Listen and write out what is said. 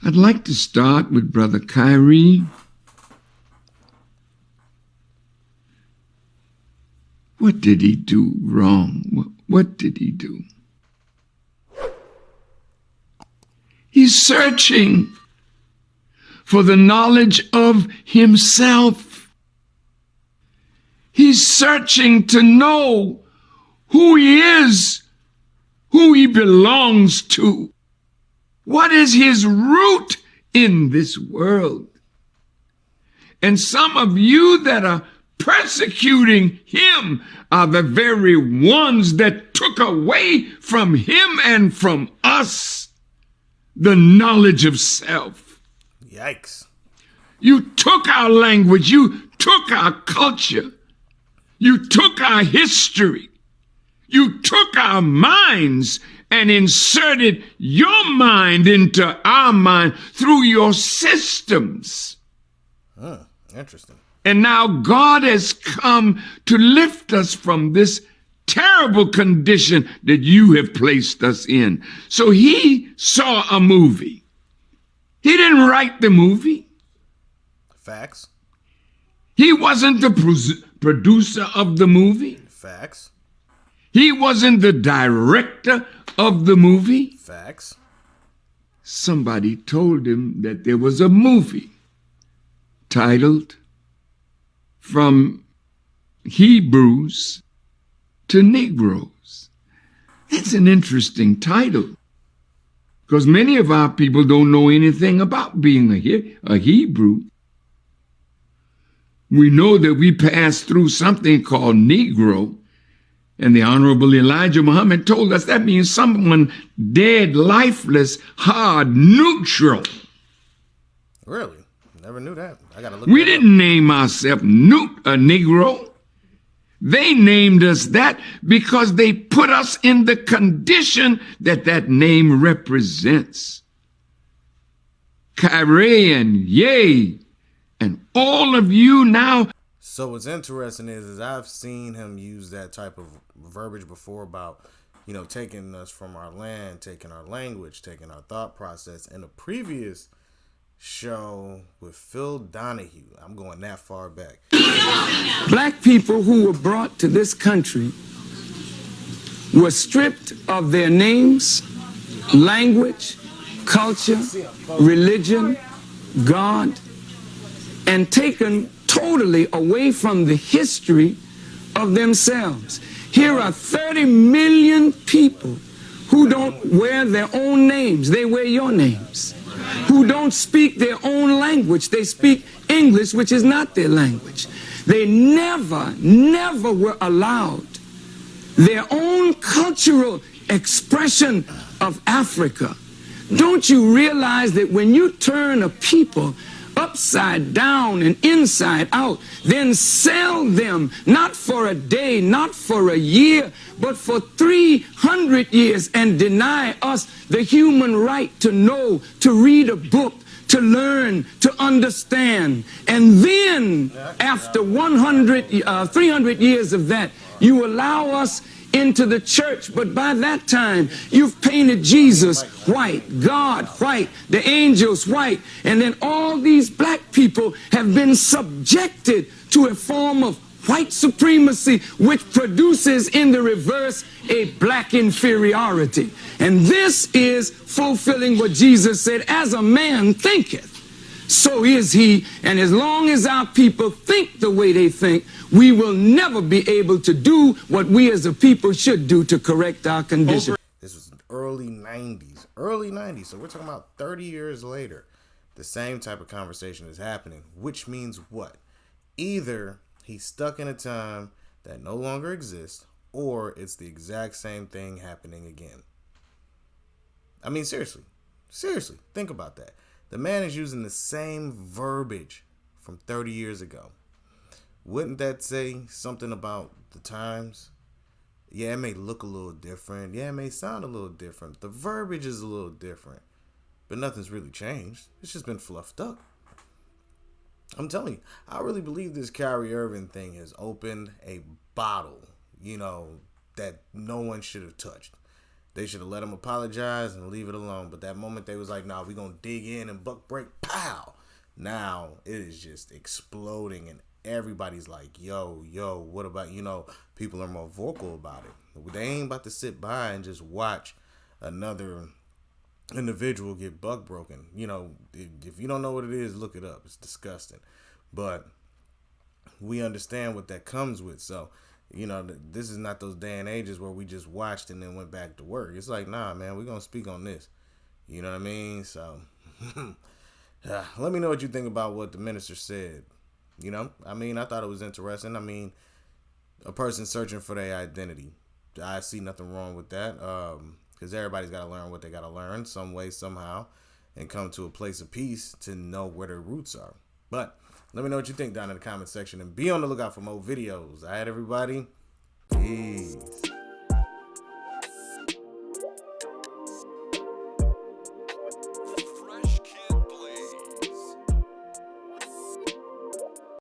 I'd like to start with Brother Kyrie. What did he do wrong? What did he do? He's searching for the knowledge of himself. He's searching to know who he is, who he belongs to. What is his root in this world? And some of you that are persecuting him are the very ones that took away from him and from us the knowledge of self. Yikes. You took our language, you took our culture, you took our history, you took our minds and inserted your mind into our mind through your systems. Interesting. And now God has come to lift us from this terrible condition that you have placed us in. So he saw a movie. He didn't write the movie. Facts. He wasn't the producer of the movie. Facts. He wasn't the director of the movie. Facts. Somebody told him that there was a movie titled From Hebrews to Negroes. That's an interesting title, because many of our people don't know anything about being a Hebrew. We know that we passed through something called Negro, and the Honorable Elijah Muhammad told us that means someone dead, lifeless, hard, neutral. Really? Never knew that. I gotta look. We didn't name ourselves a Negro. They named us that because they put us in the condition that that name represents. Kyrie and Ye and all of you now. So what's interesting is I've seen him use that type of verbiage before about, taking us from our land, taking our language, taking our thought process. In a previous show with Phil Donahue, I'm going that far back. Black people who were brought to this country were stripped of their names, language, culture, religion, God, and taken totally away from the history of themselves. Here are 30 million people who don't wear their own names. They wear your names. Who don't speak their own language. They speak English, which is not their language. They never were allowed their own cultural expression of Africa. Don't you realize that when you turn a people upside down and inside out, then sell them not for a day, not for a year, but for 300 years, and deny us the human right to know, to read a book, to learn, to understand. And then after 300 years of that, you allow us into the church, but by that time you've painted Jesus white, God white, the angels white, and then all these black people have been subjected to a form of white supremacy, which produces in the reverse a black inferiority. And this is fulfilling what Jesus said, as a man thinketh, so is he. And as long as our people think the way they think, we will never be able to do what we as a people should do to correct our condition. This was early 90s. So we're talking about 30 years later. The same type of conversation is happening, which means what? Either he's stuck in a time that no longer exists, or it's the exact same thing happening again. I mean, seriously, think about that. The man is using the same verbiage from 30 years ago. Wouldn't that say something about the times? Yeah, it may look a little different. Yeah, it may sound a little different. The verbiage is a little different. But nothing's really changed. It's just been fluffed up. I'm telling you, I really believe this Kyrie Irving thing has opened a bottle, that no one should have touched. They should have let him apologize and leave it alone. But that moment they was like, nah, we gonna dig in and buck break, pow. Now it is just exploding and everybody's like, yo, what about, people are more vocal about it. They ain't about to sit by and just watch another individual get buck broken. If you don't know what it is, look it up. It's disgusting. But we understand what that comes with. So, this is not those day and ages where we just watched and then went back to work. It's like, nah, man, we're going to speak on this. You know what I mean? So, let me know what you think about what the minister said. I thought it was interesting. A person searching for their identity. I see nothing wrong with that. Because everybody's got to learn what they got to learn some way, somehow, and come to a place of peace to know where their roots are. But let me know what you think down in the comment section and be on the lookout for more videos. All right, everybody? Peace.